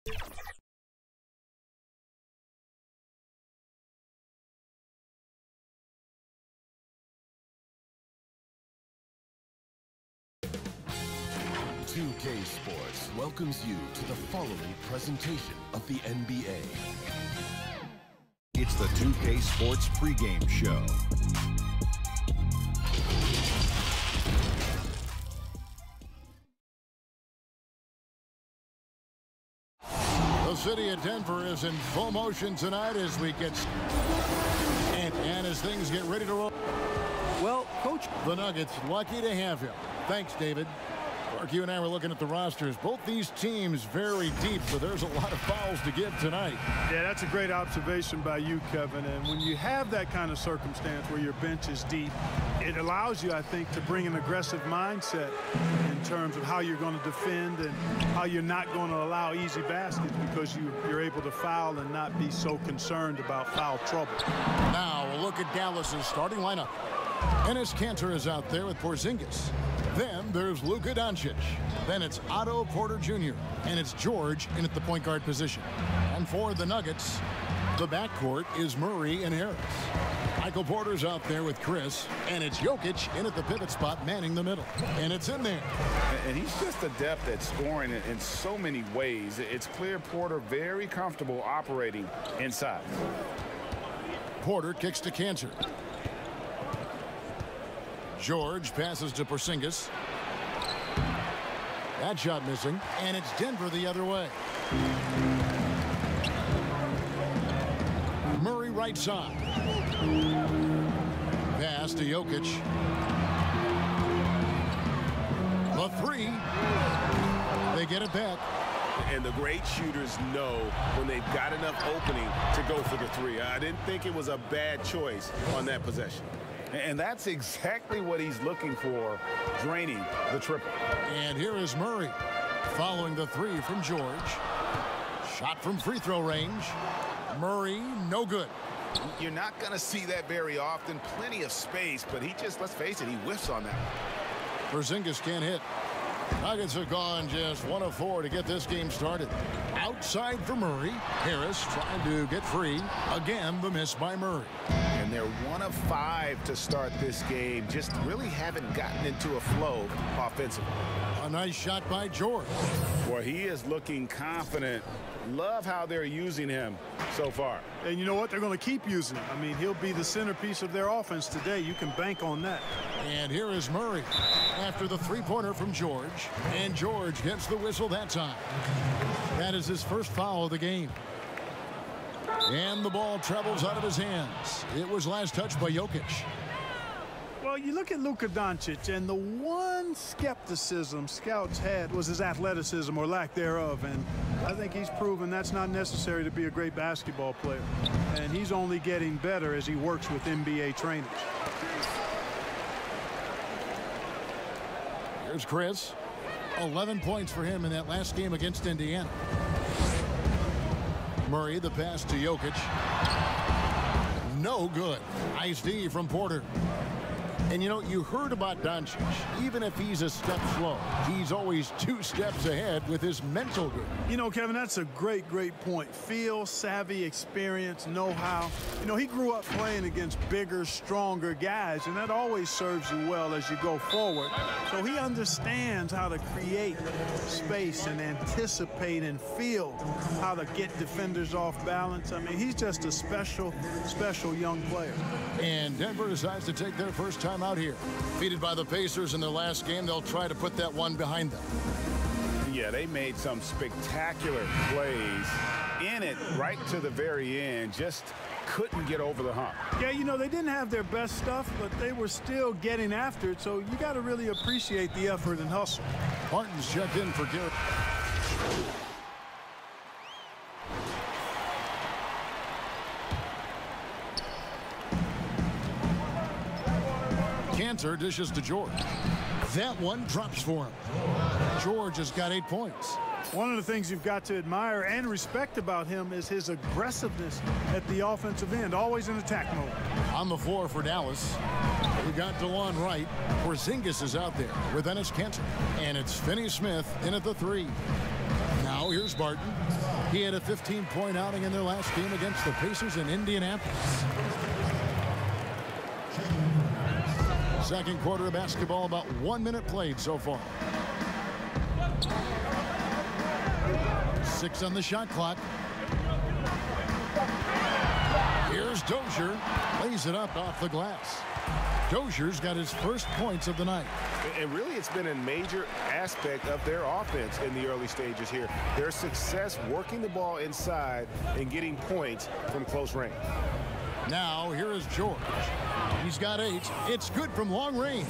2K Sports welcomes you to the following presentation of the NBA. It's the 2K Sports pregame show. The city of Denver is in full motion tonight as we get and as things get ready to roll. Well, Coach, the Nuggets lucky to have him. Thanks, David. Mark, you and I were looking at the rosters. Both these teams very deep, so there's a lot of fouls to give tonight. Yeah, that's a great observation by you, Kevin. And when you have that kind of circumstance where your bench is deep, it allows you, I think, to bring an aggressive mindset in terms of how you're going to defend and how you're not going to allow easy baskets because you're able to foul and not be so concerned about foul trouble. Now, we'll look at Dallas's starting lineup. Enes Kanter is out there with Porzingis. Then there's Luka Doncic. Then it's Otto Porter Jr. And it's George in at the point guard position. And for the Nuggets, the backcourt is Murray and Harris. Michael Porter's out there with Chris. And it's Jokic in at the pivot spot manning the middle. And it's in there. And he's just adept at scoring in so many ways. It's clear Porter very comfortable operating inside. Porter kicks to Kanter. George passes to Porzingis. That shot missing, and it's Denver the other way. Murray right side. Pass to Jokic. The three. They get it back. And the great shooters know when they've got enough opening to go for the three. I didn't think it was a bad choice on that possession. And that's exactly what he's looking for, draining the triple. And here is Murray following the three from George. Shot from free throw range. Murray, no good. You're not going to see that very often. Plenty of space, but he just, let's face it, he whiffs on that. Porzingis can't hit. Nuggets have gone just 1 of 4 to get this game started. Outside for Murray. Harris trying to get free. Again, the miss by Murray. And they're 1 of 5 to start this game. Just really haven't gotten into a flow offensively. A nice shot by George. Boy, he is looking confident. Love how they're using him so far. And you know what? They're going to keep using him. I mean, he'll be the centerpiece of their offense today. You can bank on that. And here is Murray after the three-pointer from George. And George gets the whistle that time. That is his first foul of the game. And the ball travels out of his hands. It was last touched by Jokic. Well, you look at Luka Doncic, and the one skepticism scouts had was his athleticism or lack thereof. And I think he's proven that's not necessary to be a great basketball player. And he's only getting better as he works with NBA trainers. Here's Chris. 11 points for him in that last game against Indiana. Murray, the pass to Jokic. No good. Nice D from Porter. And, you know, you heard about Doncic. Even if he's a step slow, he's always 2 steps ahead with his mental game. You know, Kevin, that's a great point. Feel, savvy, experience, know-how. You know, he grew up playing against bigger, stronger guys, and that always serves you well as you go forward. So he understands how to create space and anticipate and feel how to get defenders off balance. I mean, he's just a special young player. And Denver decides to take their first time out here. Defeated by the Pacers in their last game, they'll try to put that one behind them. Yeah, they made some spectacular plays in it right to the very end. Just couldn't get over the hump. Yeah, you know, they didn't have their best stuff, but they were still getting after it, so you got to really appreciate the effort and hustle. Martin's checked in for Garrett. Kanter dishes to George. That one drops for him. George has got 8 points. One of the things you've got to admire and respect about him is his aggressiveness at the offensive end, always in attack mode. On the floor for Dallas, we got DeLon Wright. Porzingis is out there with Enes Kanter. And it's Finney Smith in at the 3. Now here's Barton. He had a 15-point outing in their last game against the Pacers in Indianapolis. Second quarter of basketball, about 1 minute played so far. 6 on the shot clock. Here's Dozier. Lays it up off the glass. Dozier's got his first points of the night. And really, it's been a major aspect of their offense in the early stages here. Their success working the ball inside and getting points from close range. Now, here is George. He's got 8. It's good from long range.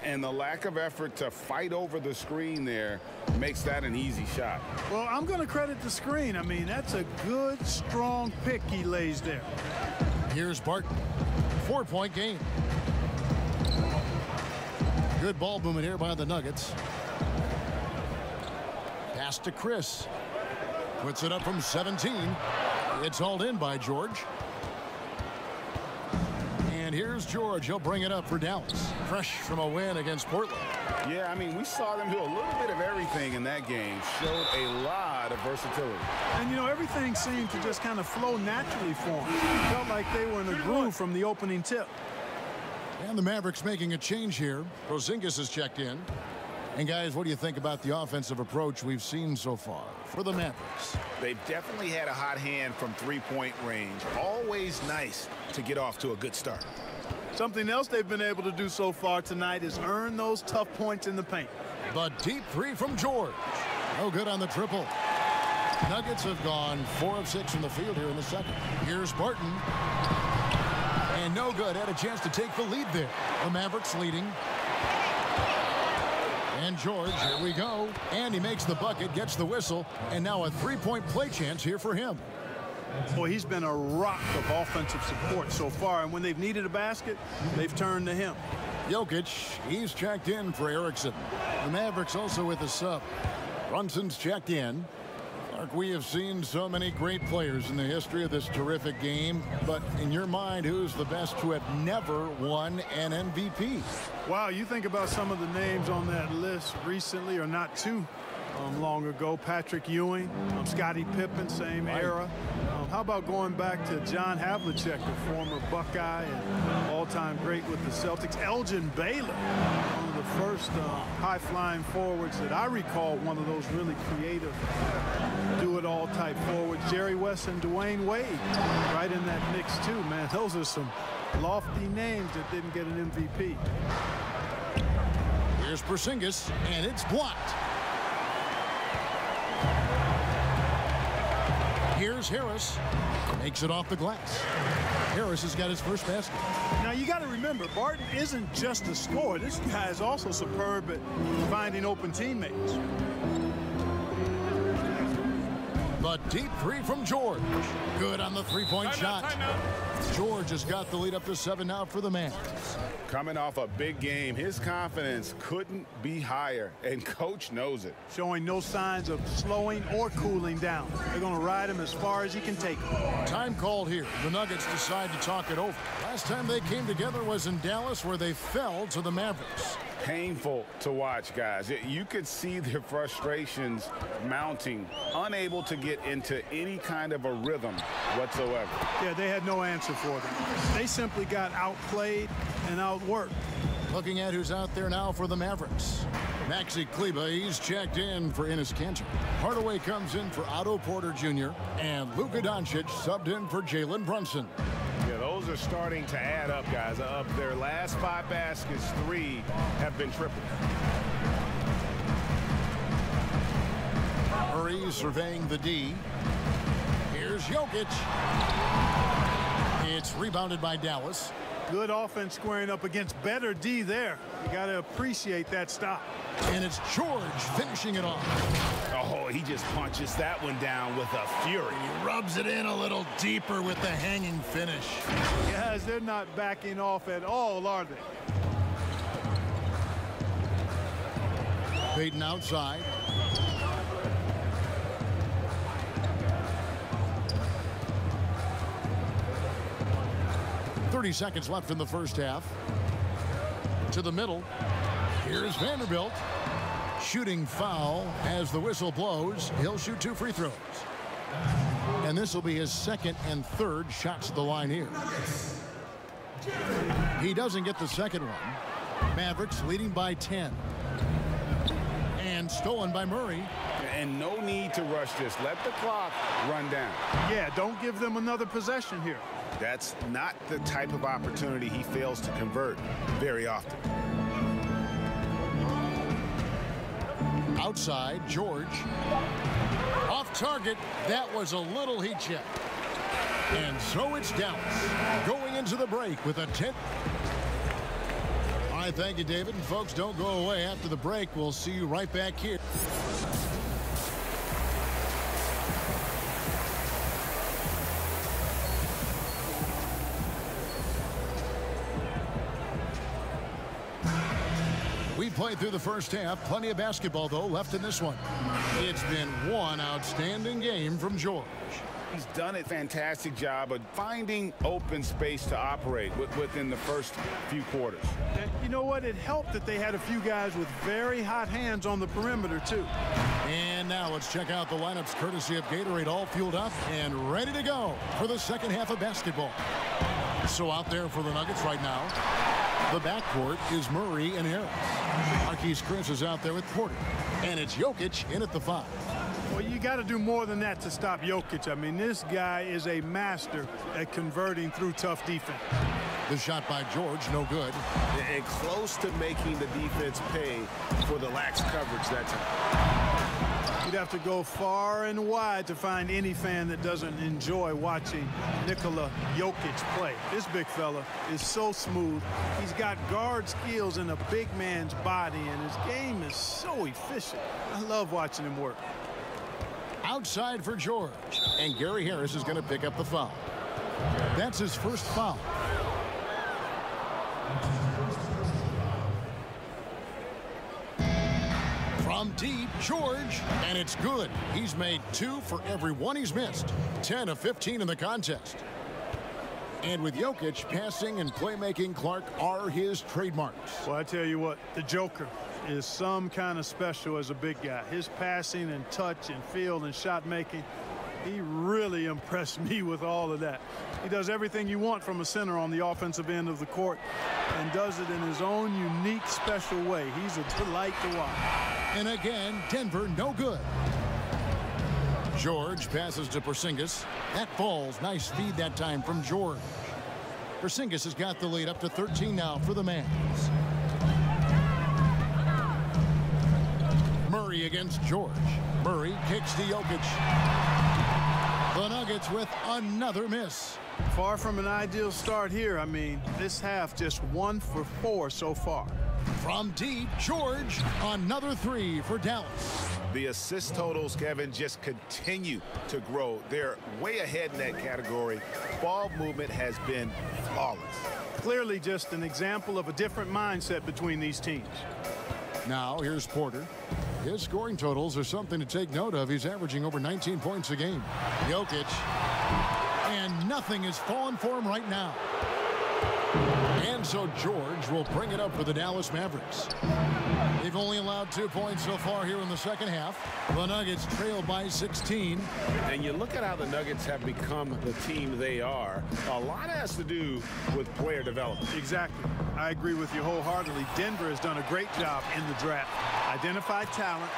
And the lack of effort to fight over the screen there makes that an easy shot. Well, I'm going to credit the screen. I mean, that's a good, strong pick he lays there. Here's Barton. 4-point game. Good ball movement here by the Nuggets. Pass to Chris. Puts it up from 17. It's hauled in by George. And here's George. He'll bring it up for Dallas. Fresh from a win against Portland. Yeah, I mean, we saw them do a little bit of everything in that game. Showed a lot of versatility. And, you know, everything seemed to just kind of flow naturally for them. It felt like they were in a groove from the opening tip. And the Mavericks making a change here. Porzingis has checked in. And, guys, what do you think about the offensive approach we've seen so far for the Mavericks? They've definitely had a hot hand from three-point range. Always nice to get off to a good start. Something else they've been able to do so far tonight is earn those tough points in the paint. The deep 3 from George. No good on the triple. Nuggets have gone 4 of 6 from the field here in the second. Here's Barton. And no good. Had a chance to take the lead there. The Mavericks leading. And George, here we go. And he makes the bucket, gets the whistle, and now a 3-point play chance here for him. Boy, he's been a rock of offensive support so far, and when they've needed a basket, they've turned to him. Jokic, he's checked in for Erickson. The Mavericks also with a sub. Brunson's checked in. Mark, we have seen so many great players in the history of this terrific game, but in your mind, who's the best to have never won an MVP? Wow, you think about some of the names on that list recently, or not too long ago. Patrick Ewing, Scottie Pippen, same era. How about going back to John Havlicek, a former Buckeye and all-time great with the Celtics. Elgin Baylor, one of the first high-flying forwards that I recall, one of those really creative do-it-all type forwards. Jerry West and Dwayne Wade right in that mix too, man. Those are some lofty names that didn't get an MVP. Here's Porzingis, and it's blocked. Here's Harris. Makes it off the glass. Harris has got his first basket. Now, you got to remember, Barton isn't just a scorer. This guy is also superb at finding open teammates. The deep 3 from George. Good on the 3-point shot. George has got the lead up to 7 now for the Mavs. Coming off a big game, his confidence couldn't be higher, and coach knows it. Showing no signs of slowing or cooling down. They're going to ride him as far as he can take him. Time called here. The Nuggets decide to talk it over. Last time they came together was in Dallas, where they fell to the Mavericks. Painful to watch, guys. You could see their frustrations mounting, unable to get into any kind of a rhythm whatsoever. Yeah, they had no answer for them. They simply got outplayed and outworked. Looking at who's out there now for the Mavericks. Maxi Kleber, he's checked in for Enes Kanter. Hardaway comes in for Otto Porter Jr. And Luka Doncic subbed in for Jalen Brunson. Yeah, those are starting to add up, guys. Of their last 5 baskets, 3 have been triple. Murray surveying the D. Here's Jokic. It's rebounded by Dallas. Good offense squaring up against better D there. You got to appreciate that stop. And it's George finishing it off. Oh, he just punches that one down with a fury. He rubs it in a little deeper with the hanging finish. Guys, they're not backing off at all, are they? Payton outside. .30 seconds left in the first half. To the middle. Here's Vanderbilt. shooting foul as the whistle blows. He'll shoot 2 free throws. And this will be his second and third shots at the line here. He doesn't get the second one. Mavericks leading by 10. And stolen by Murray. And no need to rush this. Let the clock run down. Yeah, don't give them another possession here. That's not the type of opportunity he fails to convert very often. Outside, George. Off target. That was a little heat check. And so it's Dallas going into the break with a 10. All right, thank you, David. And folks, don't go away after the break. We'll see you right back here. We played through the first half. Plenty of basketball, though, left in this one. It's been one outstanding game from George. He's done a fantastic job of finding open space to operate within the first few quarters. And you know what? It helped that they had a few guys with very hot hands on the perimeter, too. And now let's check out the lineups courtesy of Gatorade, all fueled up and ready to go for the second half of basketball. So out there for the Nuggets right now, the backcourt is Murray and Harris. Marquise Chris is out there with Porter. And it's Jokic in at the 5. Well, you got to do more than that to stop Jokic. I mean, this guy is a master at converting through tough defense. The shot by George, no good. And close to making the defense pay for the lax coverage that time. You'd have to go far and wide to find any fan that doesn't enjoy watching Nikola Jokic play. This big fella is so smooth. He's got guard skills in a big man's body, and his game is so efficient. I love watching him work. Outside for George. And Gary Harris is going to pick up the foul. That's his first foul. From deep, George, and it's good. He's made 2 for every one he's missed. 10 of 15 in the contest. And with Jokic, passing and playmaking, Clark, are his trademarks. Well, I tell you what, the Joker is some kind of special as a big guy. His passing and touch and field and shot making, he really impressed me with all of that. He does everything you want from a center on the offensive end of the court and does it in his own unique, special way. He's a delight to watch. And again, Denver no good. George passes to Porzingis. That falls. Nice feed that time from George. Porzingis has got the lead up to 13 now for the Mavs. Murray against George. Murray kicks to Jokic. The Nuggets with another miss. Far from an ideal start here. I mean, this half just 1 for 4 so far. From deep, George, another 3 for Dallas. The assist totals, Kevin, just continue to grow. They're way ahead in that category. Ball movement has been flawless. Clearly just an example of a different mindset between these teams. Now, here's Porter. His scoring totals are something to take note of. He's averaging over 19 points a game. Jokic. And nothing is falling for him right now. And so George will bring it up for the Dallas Mavericks. They've only allowed 2 points so far here in the second half. The Nuggets trail by 16. And you look at how the Nuggets have become the team they are. A lot has to do with player development. Exactly. I agree with you wholeheartedly. Denver has done a great job in the draft. Identify talent,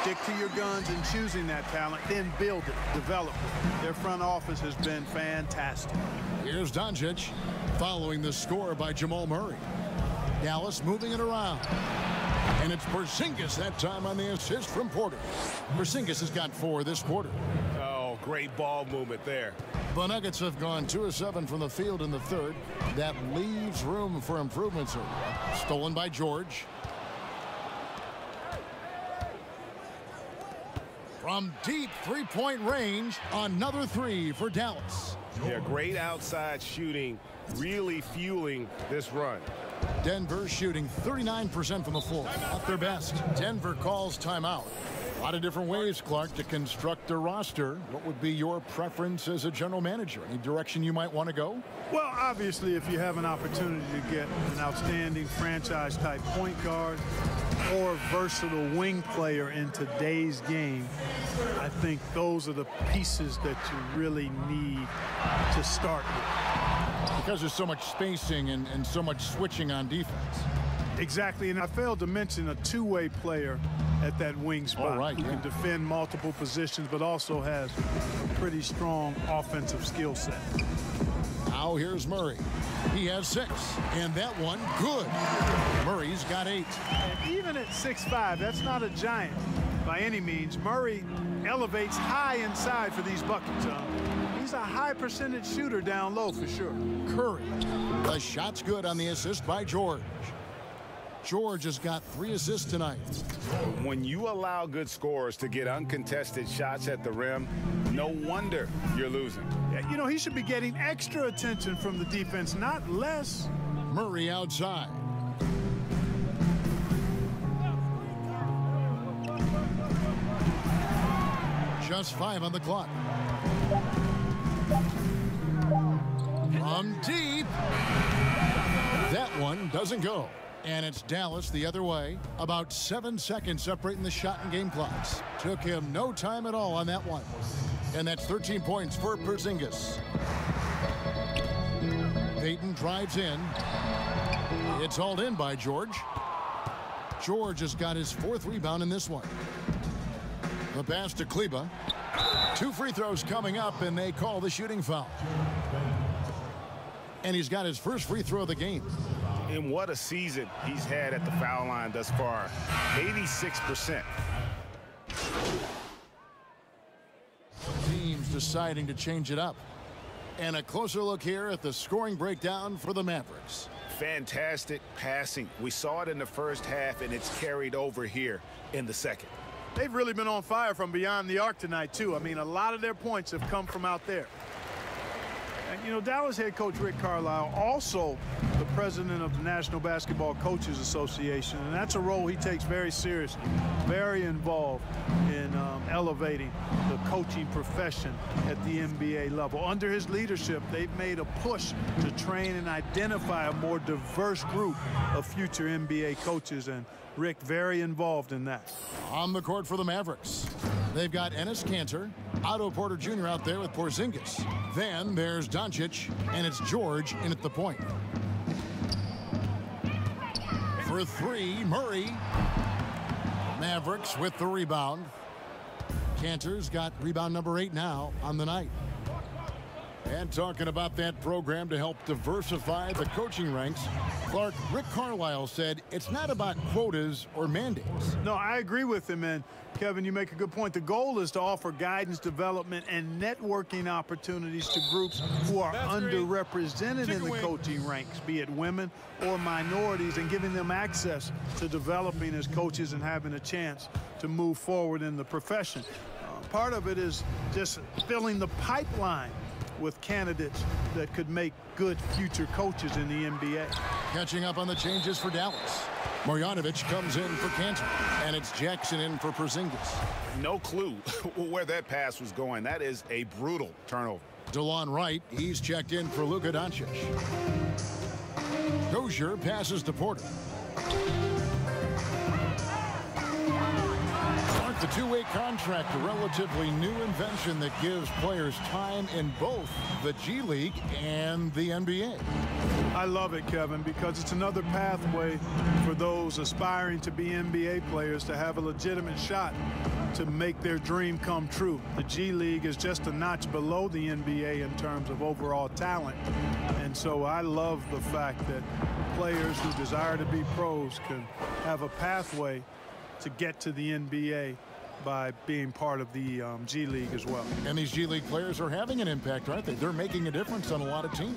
stick to your guns in choosing that talent, then build it, develop it. Their front office has been fantastic. Here's Doncic following the score by Jamal Murray. Dallas moving it around. And it's Porzingis that time on the assist from Porter. Porzingis has got 4 this quarter. Oh, great ball movement there. The Nuggets have gone 2 of 7 from the field in the third. That leaves room for improvement, sir. Stolen by George. From deep three-point range, another 3 for Dallas. Yeah, great outside shooting, really fueling this run. Denver shooting 39% from the floor, at their best. Denver calls timeout. A lot of different ways, Clark, to construct a roster. What would be your preference as a general manager? Any direction you might want to go? Well, obviously, if you have an opportunity to get an outstanding franchise-type point guard, more versatile wing player in today's game, I think those are the pieces that you really need to start with. Because there's so much spacing and so much switching on defense. Exactly, and I failed to mention a two-way player at that wing spot who can defend multiple positions but also has a pretty strong offensive skill set. Now here's Murray. He has 6, and that one good. Murray's got 8. And even at 6'5", that's not a giant by any means. Murray elevates high inside for these buckets. He's a high percentage shooter down low for sure. Curry. The shot's good on the assist by George. George has got 3 assists tonight. When you allow good scorers to get uncontested shots at the rim, no wonder you're losing. Yeah, you know, he should be getting extra attention from the defense, not less. Murray outside. Just 5 on the clock. From deep. That one doesn't go. And it's Dallas the other way. About 7 seconds separating the shot and game clocks. Took him no time at all on that one. And that's 13 points for Porzingis. Payton drives in. It's hauled in by George. George has got his 4th rebound in this one. The pass to Kleber. 2 free throws coming up, and they call the shooting foul. And he's got his first free throw of the game. And what a season he's had at the foul line thus far. 86%. Teams deciding to change it up. And a closer look here at the scoring breakdown for the Mavericks. Fantastic passing. We saw it in the first half, and it's carried over here in the second. They've really been on fire from beyond the arc tonight, too. I mean, a lot of their points have come from out there. And, you know, Dallas head coach Rick Carlisle, also the president of the National Basketball Coaches Association, and that's a role he takes very seriously, very involved in elevating the coaching profession at the NBA level. Under his leadership, they've made a push to train and identify a more diverse group of future NBA coaches, and Rick very involved in that. On the court for the Mavericks, they've got Enes Kanter, Otto Porter Jr. out there with Porzingis. Then there's Doncic, and it's George in at the point. For 3, Murray. Mavericks with the rebound. Kanter's got rebound number 8 now on the night. And talking about that program to help diversify the coaching ranks, Clark, Rick Carlisle said it's not about quotas or mandates. No, I agree with him, and Kevin, you make a good point. The goal is to offer guidance, development, and networking opportunities to groups who are underrepresented in the coaching ranks, be it women or minorities, and giving them access to developing as coaches and having a chance to move forward in the profession. Part of it is just filling the pipeline with candidates that could make good future coaches in the NBA. Catching up on the changes for Dallas. Marjanovic comes in for Kanter, and it's Jackson in for Porzingis. No clue where that pass was going. That is a brutal turnover. DeLon Wright, he's checked in for Luka Doncic. Dozier passes to Porter. The two-way contract, a relatively new invention that gives players time in both the G League and the NBA. I love it, Kevin, because it's another pathway for those aspiring to be NBA players to have a legitimate shot to make their dream come true. The G League is just a notch below the NBA in terms of overall talent. And so I love the fact that players who desire to be pros can have a pathway to get to the NBA by being part of the G League as well. And these G League players are having an impact, aren't they? They're making a difference on a lot of teams.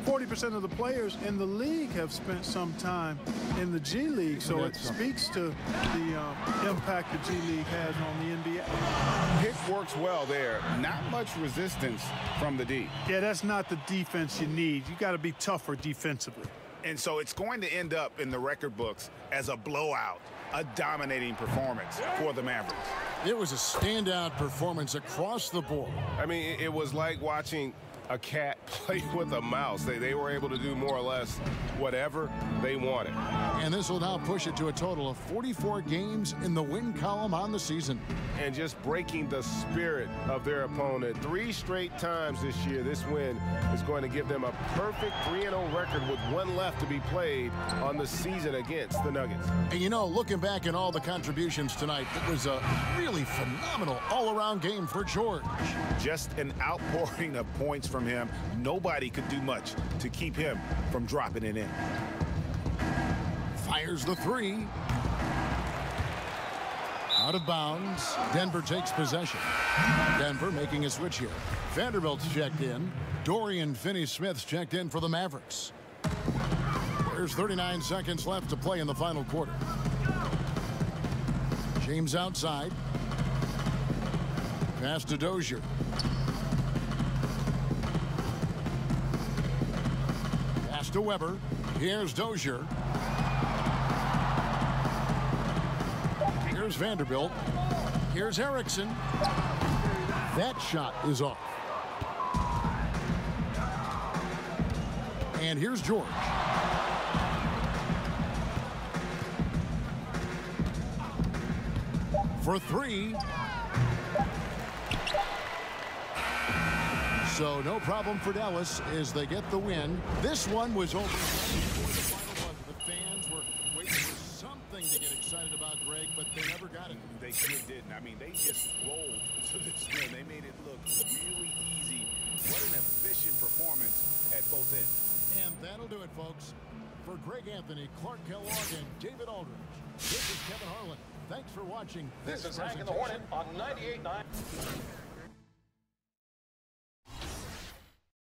40% of the players in the league have spent some time in the G League, so it speaks to the impact the G League has on the NBA. Pick works well there. Not much resistance from the D. Yeah, that's not the defense you need. You got to be tougher defensively. And so it's going to end up in the record books as a blowout, a dominating performance for the Mavericks. It was a standout performance across the board. I mean, it was like watching a cat played with a mouse. They were able to do more or less whatever they wanted. And this will now push it to a total of 44 games in the win column on the season. And just breaking the spirit of their opponent 3 straight times this year. This win is going to give them a perfect 3-0 record with 1 left to be played on the season against the Nuggets. And you know, looking back at all the contributions tonight, it was a really phenomenal all-around game for George. Just an outpouring of points from him. Nobody could do much to keep him from dropping it in. Fires the 3. Out of bounds. Denver takes possession. Denver making a switch here. Vanderbilt's checked in. Dorian Finney-Smith's checked in for the Mavericks. There's 39 seconds left to play in the final quarter. James outside. Pass to Dozier. Pass to Weber. Here's Dozier. Here's Vanderbilt. Here's Erickson. That shot is off. And here's George. For 3. So no problem for Dallas as they get the win. This one was over before the final buzzer. The fans were waiting for something to get excited about, Greg, but they never got it. They sure didn't. I mean, they just rolled to this win. They made it look really easy. What an efficient performance at both ends. And that'll do it, folks. For Greg Anthony, Clark Kellogg, and David Aldridge, this is Kevin Harlan. Thanks for watching This is Hank and the Hornet on 98.9.